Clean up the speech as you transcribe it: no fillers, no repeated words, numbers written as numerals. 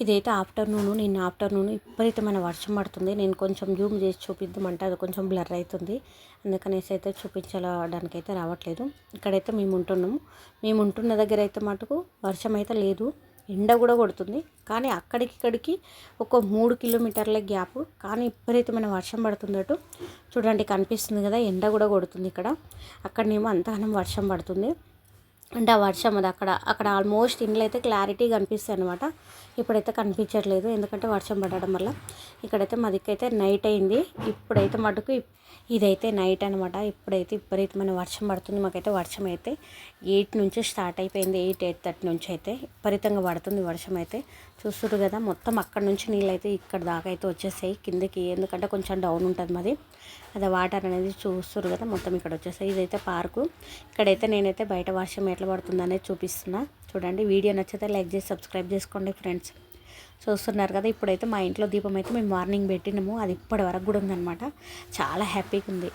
ఇదైతే ఆఫ్టర్నూన్, నిన్న ఆఫ్టర్నూన్ విపరీతమైన వర్షం పడుతుంది. నేను కొంచెం జూమ్ చేసి చూపిద్దామంటే అది కొంచెం బ్లర్ అవుతుంది. అందుకనేసి అయితే చూపించడానికి అయితే రావట్లేదు. ఇక్కడైతే మేము ఉంటున్నాము. మేము ఉంటున్న దగ్గర అయితే మటుకు వర్షం అయితే లేదు, ఎండ కూడా కొడుతుంది. కానీ అక్కడికి ఇక్కడికి ఒక 3 కిలోమీటర్ల గ్యాప్, కానీ విపరీతమైన వర్షం పడుతుందట. చూడండి కనిపిస్తుంది కదా, ఎండ కూడా కొడుతుంది ఇక్కడ. అక్కడనేమో అంతగానం వర్షం పడుతుంది. అంటే ఆ వర్షం అది అక్కడ ఆల్మోస్ట్ ఇండ్లు అయితే క్లారిటీ కనిపిస్తాయి అనమాట. ఇప్పుడైతే కనిపించట్లేదు, ఎందుకంటే వర్షం పడడం వల్ల. ఇక్కడైతే మా దిక్కైతే నైట్ అయింది. ఇప్పుడైతే మటుకు ఇదైతే నైట్ అనమాట. ఇప్పుడైతే విపరీతమైన వర్షం పడుతుంది. మాకైతే వర్షం అయితే 8 నుంచి స్టార్ట్ అయిపోయింది. 8:30 నుంచి అయితే విపరీతంగా పడుతుంది వర్షం అయితే. చూస్తున్నారు కదా, మొత్తం అక్కడ నుంచి నీళ్ళు అయితే ఇక్కడ దాకా అయితే వచ్చేసాయి కిందకి. ఎందుకంటే కొంచెం డౌన్ ఉంటుంది మాది, అదే వాటర్ అనేది చూస్తున్నారు కదా, మొత్తం ఇక్కడ వచ్చేసాయి. ఇదైతే పార్కు. ఇక్కడైతే నేనైతే బయట వర్షం ఎట్లా పడుతుంది అనేది చూపిస్తున్నా. చూడండి, వీడియో నచ్చితే లైక్ చేసి సబ్స్క్రైబ్ చేసుకోండి ఫ్రెండ్స్. చూస్తున్నారు కదా, ఇప్పుడైతే మా ఇంట్లో దీపం అయితే మేము మార్నింగ్ పెట్టినాము. అది ఇప్పటి వరకు కూడా ఉందన్నమాట. చాలా హ్యాపీగా ఉంది.